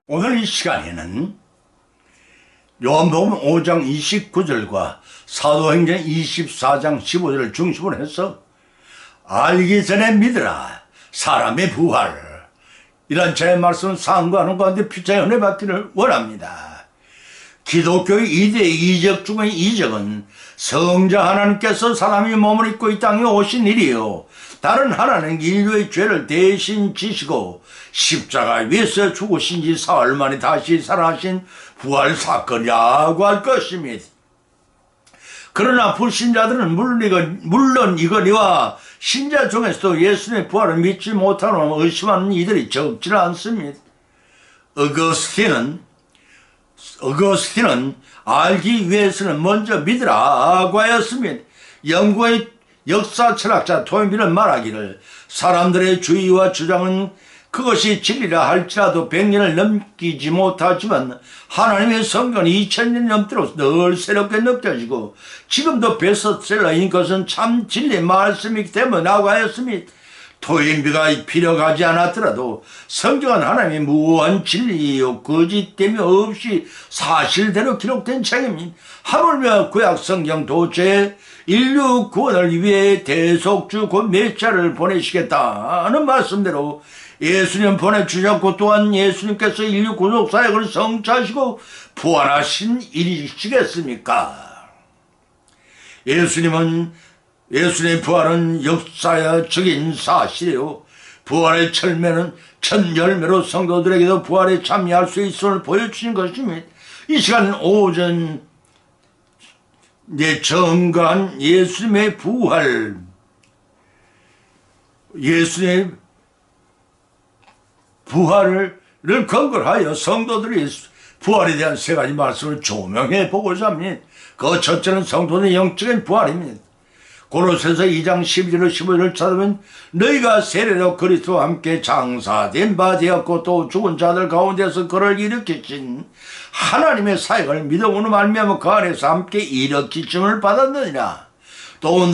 오늘 이 시간에는 요한복음 5장 29절과 사도행전 24장 15절을 중심으로 해서 알기 전에 믿으라 사람의 부활, 이런 제 말씀 상고하는 가운데 피차의 은혜 받기를 원합니다. 기독교의 2대 이적 중의 이적은 성자 하나님께서 사람이 몸을 입고 이 땅에 오신 일이요, 다른 하나는 인류의 죄를 대신 지시고 십자가 위에서 죽으신 지 사흘 만에 다시 살아나신 부활 사건이라고 할 것입니다. 그러나 불신자들은 물론 이거니와 신자 중에서도 예수님의 부활을 믿지 못하는 의심하는 이들이 적지는 않습니다. 어거스틴은 알기 위해서는 먼저 믿으라고 하였습니다. 영국의 역사 철학자 토인비는 말하기를, 사람들의 주의와 주장은 그것이 진리라 할지라도 100년을 넘기지 못하지만 하나님의 성경은 2000년 넘도록 늘 새롭게 느껴지고 지금도 베스트셀러인 것은 참 진리의 말씀이기 때문이라고 하였습니다. 토인비가 필요하지 않았더라도 성경은 하나님의 무한 진리요 거짓됨이 없이 사실대로 기록된 책입니다. 하물며 구약 성경 도처에 인류 구원을 위해 대속주 곧 메시아를 보내시겠다는 말씀대로 예수님 보내주셨고, 또한 예수님께서 인류 구속 사역을 성취하시고 부활하신 일이시겠습니까? 예수님의 부활은 역사적인 사실이요, 부활의 첫 열매로 성도들에게도 부활에 참여할 수 있음을 보여주신 것입니다. 이 시간 오전 정가한 예수님의 부활, 예수님의 부활을 근거로 하여 성도들이 부활에 대한 세 가지 말씀을 조명해 보고자 합니다. 그 첫째는 성도의 영적인 부활입니다. 고로새서 2장 12절 15절을 찾으면 너희가 세례로 그리스도와 함께 장사된 바 되었고 또 죽은 자들 가운데서 그를 일으키신 하나님의 사역을 믿음으로 말미암아 그 안에서 함께 일으키심을 받았느니라. 또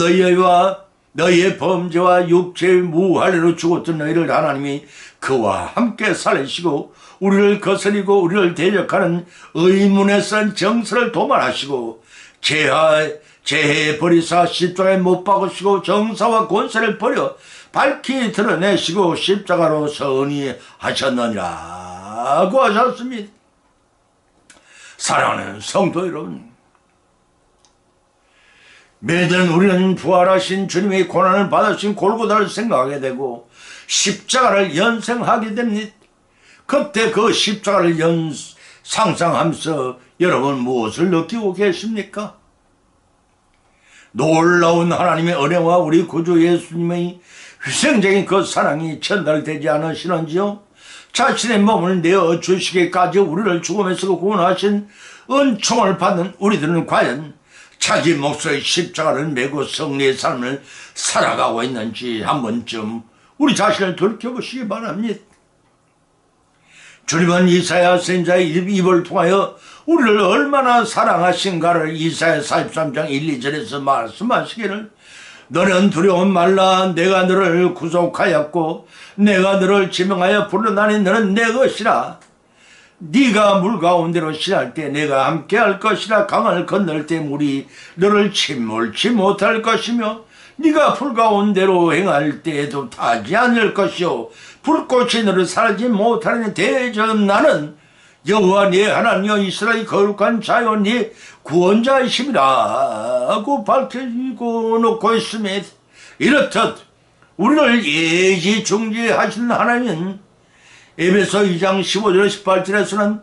너희의 범죄와 육체의 무할례로 죽었던 너희를 하나님이 그와 함께 살리시고 우리를 거스리고 우리를 대적하는 의문에선 정서를 도말하시고 재해 버리사 십자가에 못 박으시고 정사와 권세를 버려 밝히 드러내시고 십자가로 선의하셨느니라고 하셨습니다. 사랑하는 성도 여러분, 매년 우리는 부활하신 주님의 고난을 받으신 골고다를 생각하게 되고 십자가를 연상하게 됩니다. 그때 그 십자가를 상상하면서 여러분 무엇을 느끼고 계십니까? 놀라운 하나님의 은혜와 우리 구주 예수님의 희생적인 그 사랑이 전달되지 않으시는지요? 자신의 몸을 내어주시기까지 우리를 죽음에서 구원하신 은총을 받는 우리들은 과연 자기 목소리의 십자가를 메고 승리의 삶을 살아가고 있는지 한 번쯤 우리 자신을 돌이켜보시기 바랍니다. 주님은 이사야 선지자의 입을 통하여 우리를 얼마나 사랑하신가를 이사야 43장 1, 2절에서 말씀하시기를, 너는 두려움 말라, 내가 너를 구속하였고 내가 너를 지명하여 불러나니 너는 내 것이라. 네가 물 가운데로 지날 때 내가 함께할 것이라. 강을 건널 때 물이 너를 침몰치 못할 것이며 네가 불 가운데로 행할 때에도 타지 않을 것이요 불꽃이 너를 사르지 못하는 대접 나는 여호와 네 하나님이여 이스라엘 거룩한 자여 네 구원자이심이라고 밝히고 놓고 있습니다. 이렇듯 우리를 예지중지하신 하나님은 에베소 2장 15절 18절에서는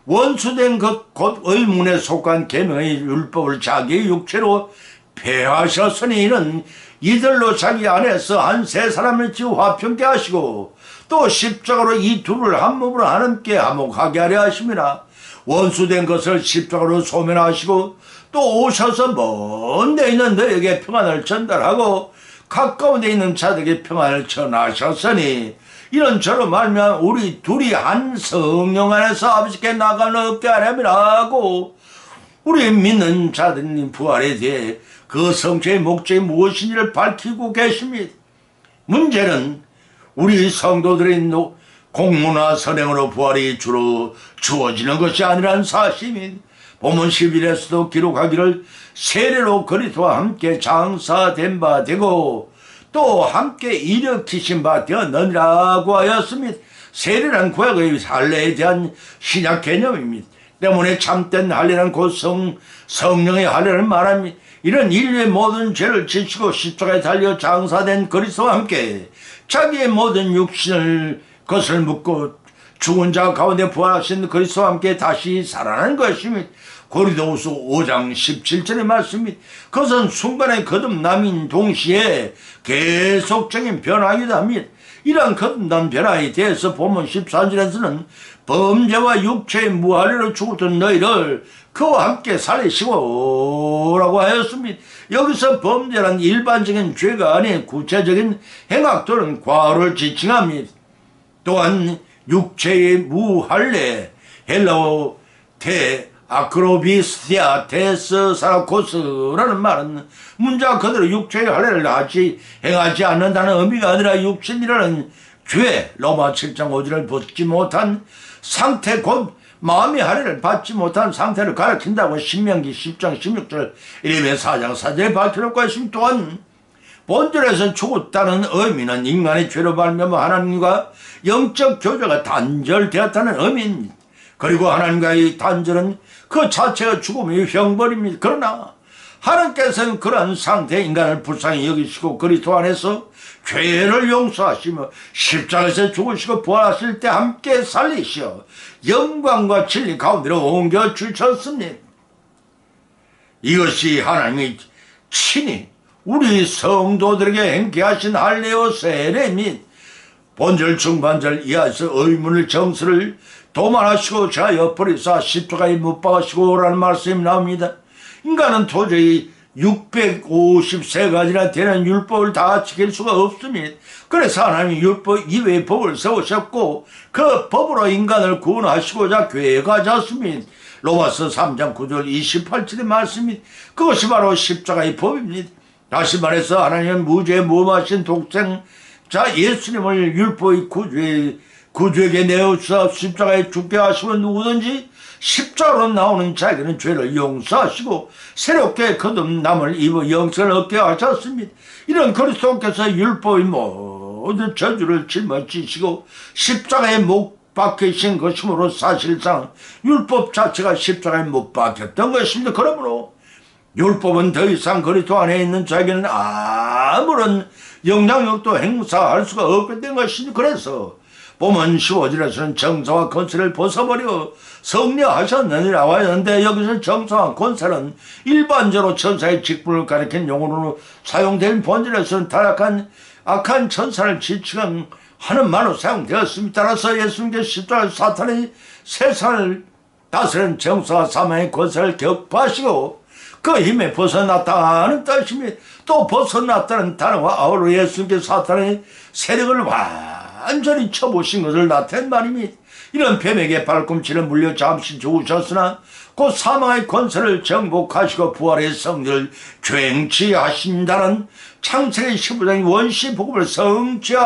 원수된 것 곧 의문에 속한 계명의 율법을 자기의 육체로 폐하셨으니 이는 이들로 자기 안에서 한 세 사람을 지어 화평케 하시고 또 십자가로 이 둘을 한 몸으로 하나님께 화목하게 하려 하심이라. 원수된 것을 십자가로 소멸하시고 또 오셔서 먼 데 있는 너에게 평안을 전달하고 가까운 데 있는 자들에게 평안을 전하셨으니 이런 저로 말미암아 우리 둘이 한 성령 안에서 아버지께 나가는 없게 하렴이라고 우리 믿는 자들의 부활에 대해 그 성체의 목적이 무엇인지를 밝히고 계십니다. 문제는 우리 성도들의 공무나 선행으로 부활이 주로 주어지는 것이 아니란 사실이 본문 11에서도 기록하기를 세례로 그리스도와 함께 장사된 바 되고 또 함께 일으키신 바 되었느니라고 하였습니다. 세례란 구약의 할례에 대한 신약 개념입니다. 때문에 참된 할례는 곧 성령의 할례를 말합니다. 이런 인류의 모든 죄를 지시고 십자가에 달려 장사된 그리스도와 함께 자기의 모든 육신을 것을 묻고 죽은 자 가운데 부활하신 그리스도와 함께 다시 살아나는 것입니다. 고린도후서 5장 17절의 말씀입니다. 그것은 순간의 거듭남인 동시에 계속적인 변화이기도 합니다. 이러한 거듭난 변화에 대해서 본문 14절에서는 범죄와 육체의 무할례로 죽었던 너희를 그와 함께 살리시고 라고 하였습니다. 여기서 범죄란 일반적인 죄가 아닌 구체적인 행악 또는 과오를 지칭합니다. 또한 육체의 무할례, 헬라어 아크로비스티아 테스 사라코스라는 말은 문자 그대로 육체의 할례를 행하지 않는다는 의미가 아니라 육신이라는 죄, 로마 7장 5절을 벗지 못한 상태 곧 마음의 할례를 받지 못한 상태를 가리킨다고 신명기 10장 16절 1회 4장 4절에 밝혀놓고 있습니다. 또한 본절에서 죽었다는 의미는 인간의 죄로 말미암아 하나님과 영적 교제가 단절되었다는 의미입니다. 그리고 하나님과의 단절은 그 자체가 죽음의 형벌입니다. 그러나 하나님께서는 그러한 상태의 인간을 불쌍히 여기시고 그리스도 안에서 죄를 용서하시며 십자가에서 죽으시고 부활하실 때 함께 살리시어 영광과 진리 가운데로 옮겨주셨습니다. 이것이 하나님의 친히 우리 성도들에게 행케 하신 할례와 세례 및 본절 중반절 이하에서 의문을 정수를 도말하시고 자여 버리사 십자가에 못 박으시고라는 말씀이 나옵니다. 인간은 도저히 653가지나 되는 율법을 다 지킬 수가 없습니다. 그래서 하나님이 율법 이외의 법을 세우셨고 그 법으로 인간을 구원하시고자 계획하셨습니다. 로마서 3장 9절 28절의 말씀입니다. 그것이 바로 십자가의 법입니다. 다시 말해서 하나님은 무죄 무험하신 독생자 예수님을 율법의 구주에게 내어주사 십자가에 죽게 하시면 누구든지 십자가로 나오는 자에게는 죄를 용서하시고 새롭게 거듭남을 입어 영생을 얻게 하셨습니다. 이런 그리스도께서 율법의 모든 저주를 짊어지시고 십자가에 못 박히신 것이므로 사실상 율법 자체가 십자가에 못 박혔던 것입니다. 그러므로 율법은 더 이상 그리스도 안에 있는 자에게는 아무런 영향력도 행사할 수가 없게 된 것이니 그래서 본문 15절에서는 정사와 권세를 벗어버려 성령하셨느니라고 하였는데 여기서 정사와 권세는 일반적으로 천사의 직분을 가리킨 용어로 사용된 본절에서는 타락한 악한 천사를 지칭하는 말로 사용되었습니다. 따라서 예수님께서 십자가에서 사탄의 세상을 다스리는 정사와 사망의 권세를 격파하시고 그 힘에 벗어났다는 뜻입니다. 또 벗어났다는 단어와 아울러 예수님께서 사탄의 세력을 완전히 쳐보신 것을 나타낸 말입니다. 이런 뱀에게 발꿈치를 물려 잠시 죽으셨으나 곧 사망의 권세를 정복하시고 부활의 성리를 쟁취하신다는 창세기 15장의 원시 복음을 성취케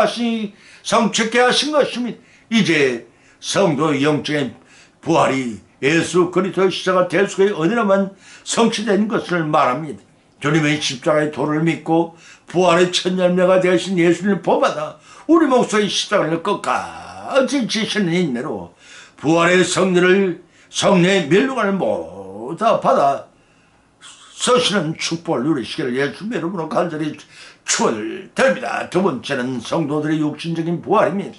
하신 것입니다. 이제 성도의 영적인 부활이 예수 그리스도의 십자가 대속의 은혜로만 성취된 것을 말합니다. 주님의 십자가의 도를 믿고 부활의 첫 열매가 되신 예수님을 본받아 우리 목소리 십자가를 끝까지 지시는 인내로 부활의 성령의 멸류관을 모두 받아 서시는 축복을 누리시기를 예수님의 이름으로 간절히 축원드립니다. 두 번째는 성도들의 육신적인 부활입니다.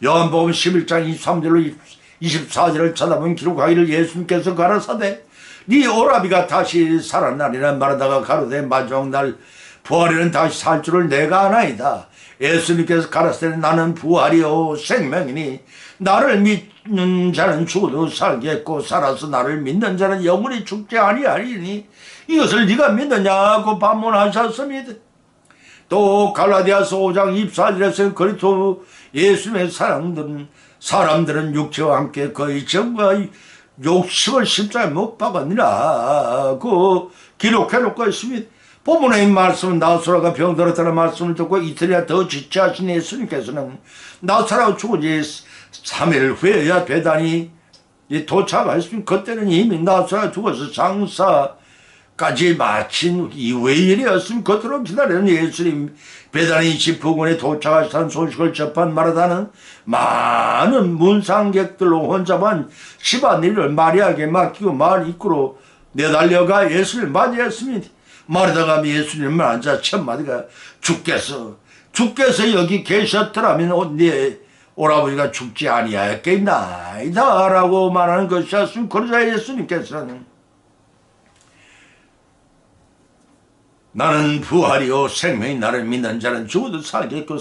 요한복음 11장 23절로 24절을 찾아보면 기록하기를 예수님께서 가라사대 네 오라비가 다시 살아나리라 말하다가 가로되 마지막 날 부활에는 다시 살 줄을 내가 아나이다. 예수님께서 가라사대 나는 부활이요 생명이니 나를 믿는 자는 죽어도 살겠고 살아서 나를 믿는 자는 영원히 죽지 아니하리니 이것을 네가 믿느냐고 반문하셨습니다. 또 갈라디아서 5장 24절에서 그리스도 예수님의 사람들은 육체와 함께 그의 정과 욕심을 십자가에 못 박았니라고 기록해놓고 있습니다. 본문의 말씀은 나사로가 병들었다는 말씀을 듣고 이틀이나 더 지체하신 예수님께서는 나사로가 죽은 지 3일 후에야 베단이 도착하였습니다. 그때는 이미 나사로가 죽어서 장사까지 마친 이후의 일이었으면 그토록 기다리는 예수님 베다니 집 부근에 도착하시다는 소식을 접한 마르다는 많은 문상객들로 혼잡한 집안일을 마리아에게 맡기고 마을 입구로 내달려가 예수를 맞이했습니다. 마르다가 예수님을 앉아 첫 마디가 주께서 여기 계셨더라면 네 오라버니가 죽지 아니하였겠나이다 라고 말하는 것이었으면 그러자 예수님께서는 나는 부활이요 생명이 나를 믿는 자는 죽어도 살겠고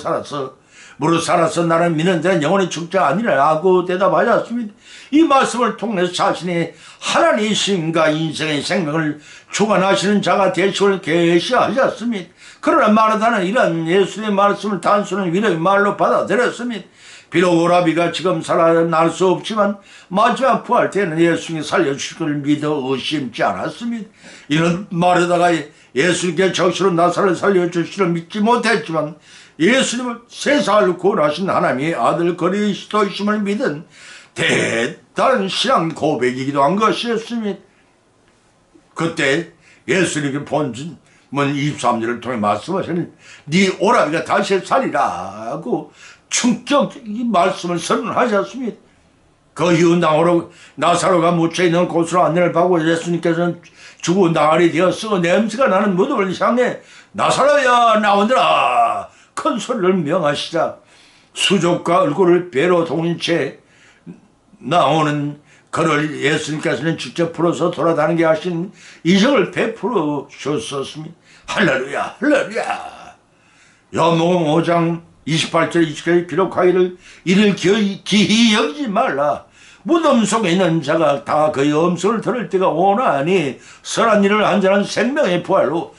무릇 살아서 나를 믿는 자는 영원히 죽지 아니라고 대답하셨습니다. 이 말씀을 통해서 자신이 하나님이신가 인생의 생명을 주관하시는 자가 되심을 계시하셨습니다. 그러나 마르다는 이런 예수님의 말씀을 단순한 위로의 말로 받아들였습니다. 비록 오라비가 지금 살아날 수 없지만 마지막 부활 때는 예수님이 살려주실 것을 믿어 의심지 않았습니다. 이런 마르다가 예수님께 적시로 나사를 살려주시를 믿지 못했지만 예수님을 세상을 구원하신 하나님의 아들 그리스도이심을 믿은 대단한 신앙 고백이기도 한 것이었습니다. 그때 예수님이 본문 23절을 통해 말씀하시는 네 오라비가 다시 살리라고 충격 이 말씀을 선언하셨습니다. 그 이후 나사로가 묻혀있는 곳으로 안내를 받고 예수님께서는 죽은 나흘이 되었어 냄새가 나는 무덤을 향해 나사로야 나오너라 큰 소리를 명하시자 수족과 얼굴을 배로 동인 채 나오는 그를 예수님께서는 직접 풀어서 돌아다니게 하신 이적을 베풀어 주셨습니다. 할렐루야 할렐루야. 요한복음 5장 28절 20절에 기록하기를 이를 기히 여기지 말라. 무덤 속에 있는 자가 다 그의 음성을 들을 때가 오나니 선한 일을 한 자는 생명의 부활로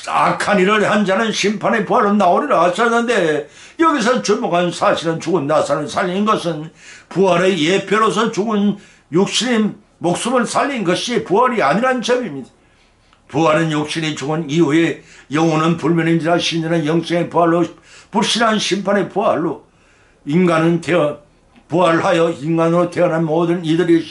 악한 일을 한 자는 심판의 부활로 나오리라 하셨는데 여기서 주목한 사실은 죽은 나사로를 살린 것은 부활의 예표로서 죽은 육신의 목숨을 살린 것이 부활이 아니란 점입니다. 부활은 육신이 죽은 이후에 영혼은 불면인지라 신자는 영생의 부활로 불신한 심판의 부활로 인간은 부활하여 인간으로 태어난 모든 이들이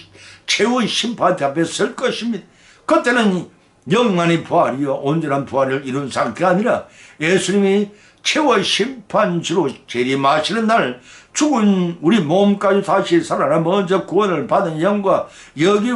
최후의 심판 앞에 설 것입니다. 그때는 영원의 부활이요 온전한 부활을 이룬 상태가 아니라 예수님이 최후의 심판주로 재림하시는 날 죽은 우리 몸까지 다시 살아나 먼저 구원을 받은 영과 육이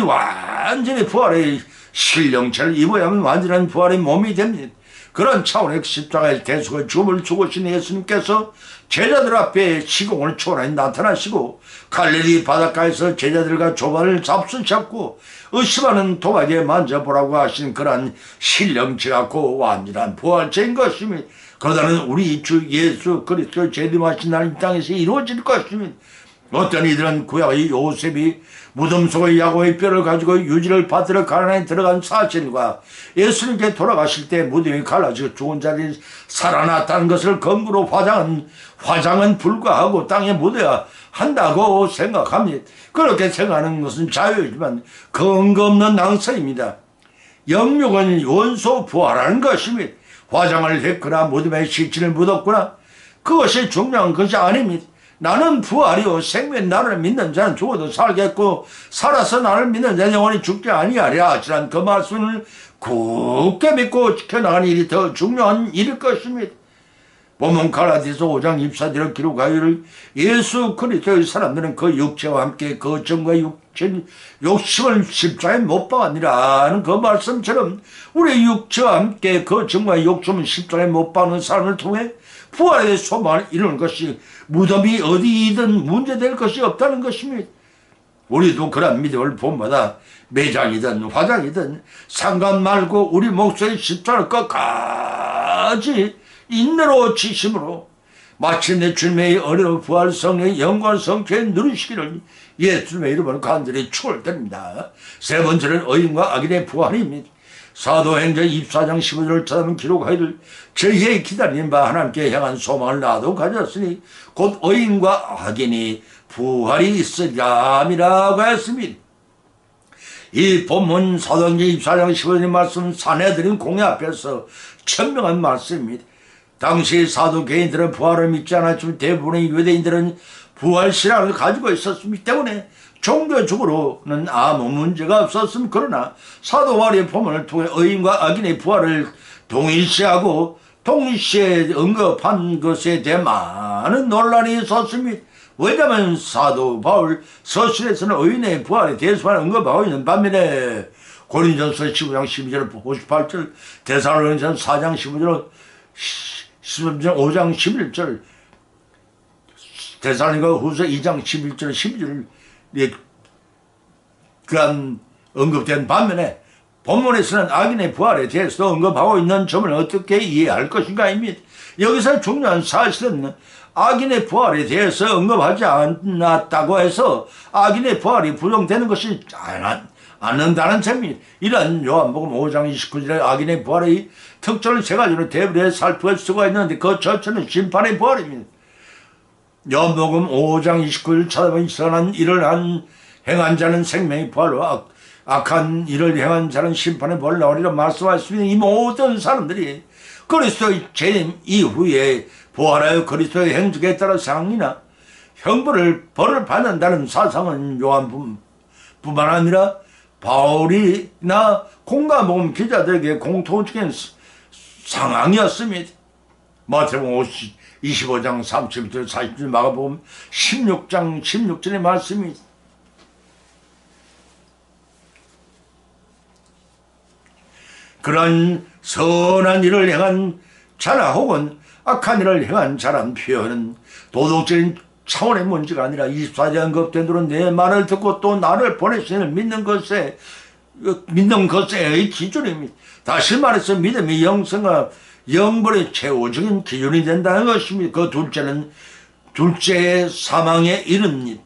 완전히 부활의 신령체를 입어야만 완전한 부활의 몸이 됩니다. 그런 차원의 십자가의 대속의 죽음을 죽으신 예수님께서 제자들 앞에 시공을 초월하여 나타나시고 갈릴리 바닷가에서 제자들과 조반을 잡수셨고 의심하는 도마에 만져보라고 하신 그러한 신령체 같고 완전한 부활체인 것입니다. 그러다는 우리 주 예수 그리스도 재림하신 날 이 땅에서 이루어질 것입니다. 어떤 이들은 구약의 요셉이 무덤 속의 야곱의 뼈를 가지고 유지를 받으러 가나안에 들어간 사실과 예수님께 돌아가실 때 무덤이 갈라지고 죽은 자들이 살아났다는 것을 근거로 화장은 불가하고 땅에 묻어야 한다고 생각합니다. 그렇게 생각하는 것은 자유이지만 근거 없는 낭설입니다. 영육은 원소 부활하는 것입니다. 화장을 했거나 무덤에 시신을 묻었거나 그것이 중요한 것이 아닙니다. 나는 부활이요 생명 나를 믿는 자는 죽어도 살겠고 살아서 나를 믿는 자는 영원히 죽지 아니하리라 하시란 그 말씀을 굳게 믿고 지켜나가는 일이 더 중요한 일일 것입니다. 본문 갈라디아서 5장 24절을 기록하기를 예수 그리스도의 사람들은 그 육체와 함께 그 정과 욕심을 십자가에 못 박았니라는 그 말씀처럼 우리 육체와 함께 그 정과 욕심을 십자가에 못 박는 사람을 통해 부활의 소망을 이루는 것이 무덤이 어디이든 문제될 것이 없다는 것입니다. 우리도 그런 믿음을 본마다 매장이든 화장이든 상관 말고 우리 목소리 십자가를 끝까지 인내로 지심으로 마침내 주님의 어려운 부활 성령의 영광 성취에 누리시기를 예수님의 이름으로 간절히 축원드립니다. 세 번째는 의인과 악인의 부활입니다. 사도행전 24장 15절을 찾아보면 기록하기를 저희의 기다리는 바 하나님께 향한 소망을 나도 가졌으니 곧 의인과 악인이 부활이 있으리라고 했습니다. 이 본문 사도행전 24장 15절의 말씀 사내들인 공회 앞에서 천명한 말씀입니다. 당시 사도 개인들은 부활을 믿지 않았지만 대부분의 유대인들은 부활 신앙을 가지고 있었기 때문에 종교적으로는 아무 문제가 없었음. 그러나 사도 바울의 본문을 통해 의인과 악인의 부활을 동일시하고 동시에 언급한 것에 대해 많은 논란이 있었습니다. 왜냐하면 사도 바울 서신에서는 의인의 부활에 대해서만 언급하고 있는 반면에 고린도전서 15장 12절 58절 데살로니가전서 4장 15절 5장 11절 데살로니가후서 2장 11절 12절 그런 언급된 반면에 본문에서는 악인의 부활에 대해서 언급하고 있는 점을 어떻게 이해할 것인가입니다. 여기서 중요한 사실은 악인의 부활에 대해서 언급하지 않았다고 해서 악인의 부활이 부정되는 것이 않는다는 점입니다. 이런 요한복음 5장 29절에 악인의 부활의 특징을 세 가지로 대비해 살펴볼 수가 있는데 그 첫째는 심판의 부활입니다. 요한복음 5장 29절 찾아보니 선한 일을 행한 자는 생명의 부활로 악한 일을 행한 자는 심판의 부활을 나오리라 말씀하셨습니다. 이 모든 사람들이 그리스도의 재림 이후에 부활하여 그리스도의 행적에 따라 상이나 형벌을 벌을 받는다는 사상은 요한뿐만 아니라 바울이나 공감복음 기자들에게 공통적인 상황이었습니다. 마태복음 25장 30절 40절 마가복음 16장 16절의 말씀입니다. 그런 선한 일을 행한 자나 혹은 악한 일을 행한 자란 표현은 도덕적인 차원의 문제가 아니라 24장 언급된 대로 내 말을 듣고 또 나를 보내시는 믿는 것의 기준입니다. 다시 말해서 믿음이 영생과 영벌의 최후적인 기준이 된다는 것입니다. 그 둘째의 사망에 이릅니다.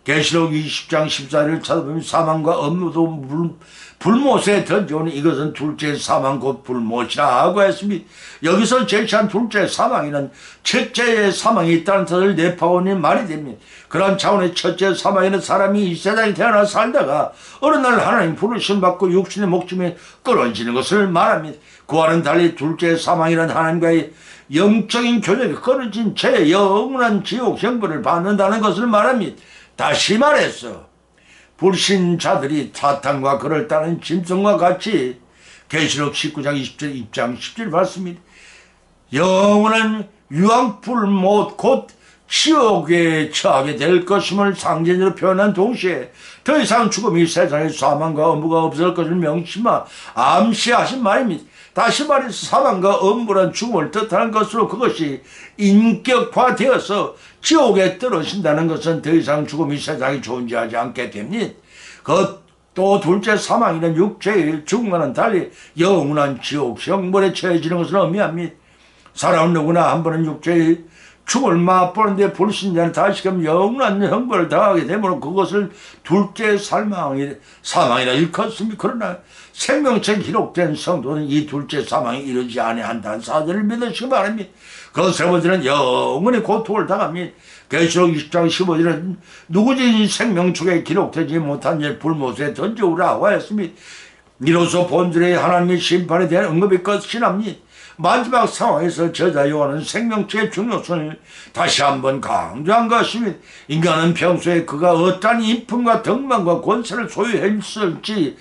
계시록 20장 14절을 찾아보면 사망과 업무도 불못에 던져오니 이것은 둘째 사망 곧 불못이라 하고 했습니다. 여기서 제시한 둘째 사망에는 첫째의 사망이 있다는 뜻을 내포하는 말이 됩니다. 그런 차원의 첫째 사망에는 사람이 이 세상에 태어나 살다가 어느 날 하나님 부르심 받고 육신의 목숨에 끊어지는 것을 말합니다. 그와는 달리 둘째 사망이란 하나님과의 영적인 교제가 끊어진 채 영원한 지옥 형벌을 받는다는 것을 말합니다. 다시 말해서 불신자들이 사탄과 그를 따르는 짐승과 같이 계시록 19장 20절 입장 10절 말씀입니다. 영원한 유황불못 곧 지옥에 처하게 될 것임을 상징으로 표현한 동시에 더 이상 죽음이 세상에 사망과 업무가 없을 것을 암시하신 말입니다. 다시 말해서 사망과 업무란 죽음을 뜻하는 것으로 그것이 인격화되어서 지옥에 떨어진다는 것은 더 이상 죽음이 세상에 존재하지 않게 됩니다. 또 둘째 사망이란 육체의 죽음과는 달리 영원한 지옥 형벌에 처해지는 것을 의미합니다. 사람은 누구나 한 번은 육체의 죽음을 맛보는데 불신자는 다시금 영원한 형벌을 당하게 되므로 그것을 둘째 사망이라 일컫습니다. 그러나 생명체에 기록된 성도는 이 둘째 사망에 이르지 아니한다는 사실을 믿으시기 바랍니다. 그 세 번째는 영원히 고통을 당합니다. 계시록 20장 15절은 누구든지 생명축에 기록되지 못한 일 불못에 던져오라고 하였습니다. 이로써 본질의 하나님의 심판에 대한 언급이 끝이 납니다. 마지막 상황에서 저자 요한은 생명체의 중요성을 다시 한번 강조한 것입니다. 인간은 평소에 그가 어떠한 인품과 덕망과 권세를 소유했을지를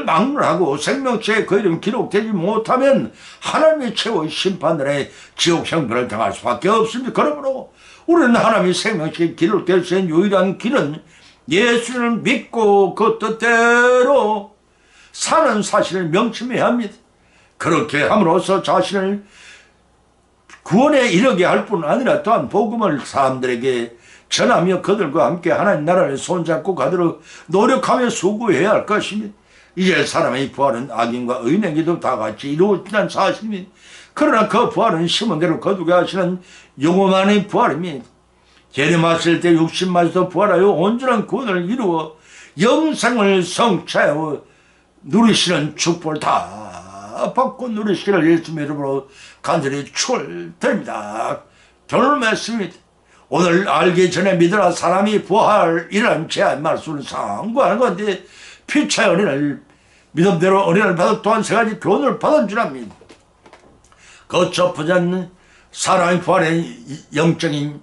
막론하고 생명체에 그 이름이 기록되지 못하면 하나님의 최후의 심판들의 지옥 형벌을 당할 수밖에 없습니다. 그러므로 우리는 하나님의 생명체에 기록될 수 있는 유일한 길은 예수를 믿고 그 뜻대로 사는 사실을 명심해야 합니다. 그렇게 함으로써 자신을 구원에 이르게 할 뿐 아니라 또한 복음을 사람들에게 전하며 그들과 함께 하나님 나라를 손잡고 가도록 노력하며 수고해야 할 것입니다. 이제 사람의 부활은 악인과 의인에게도 다 같이 이루어진다는 사실입니다. 그러나 그 부활은 심은 대로 거두게 하시는 영원한 부활입니다. 재림하실 때 육신마저도 부활하여 온전한 구원을 이루어 영생을 성취하여 누리시는 축복을 다 받고 누리시기를 예수님 이름으로 간절히 축원드립니다. 오늘 말씀입니다. 오늘 알기 전에 믿으라 사람이 부활이라는 제 말씀을 상고하는 건데 피차의 은혜를 믿음대로 은혜를 받아 또한 세 가지 교훈을 받은 줄 압니다. 그 첫 번째는 사람의 부활에 영적인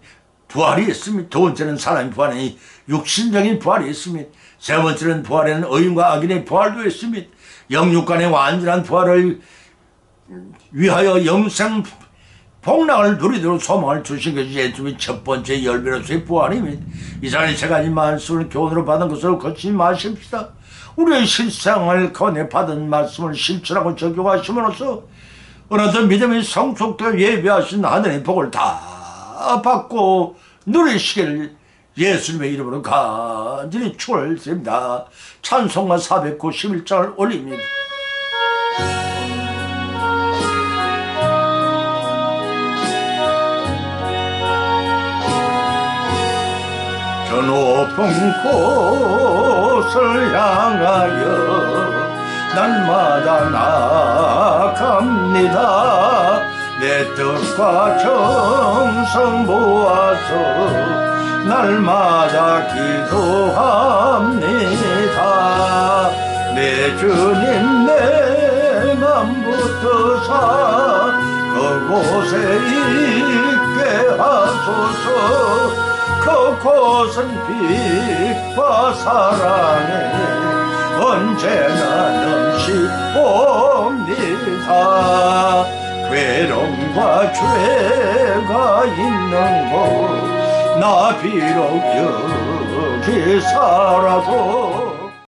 부활이 있습니다. 두 번째는 사람의 부활에 육신적인 부활이 있습니다. 세 번째는 부활에는 의인과 악인의 부활도 있습니다. 영육 간의 완전한 부활을 위하여 영생 복락을 누리도록 소망을 주신 것이 예수님의 첫 번째 열매로서의 부활입니다. 이상의 세 가지 말씀을 교훈으로 받은 것을 걷지 마십시다. 우리의 실생활 가운데 받은 말씀을 실천하고 적용하심으로써 어느덧 믿음의 성숙되어 예비하신 하늘의 복을 다 받고 누리시기를 예수님의 이름으로 간절히 축원드립니다. 찬송가 491장을 올립니다. 저 높은 곳을 향하여 날마다 나아갑니다. 내 뜻과 정성 모아서 날마다 기도합니다. 내 주님 내 맘 붙드사 그곳에 있게 하소서. 그곳은 빛과 사랑에 언제나 넘치옵니다. 괴로움과 죄가 있는 곳 나 비록 여기 살아도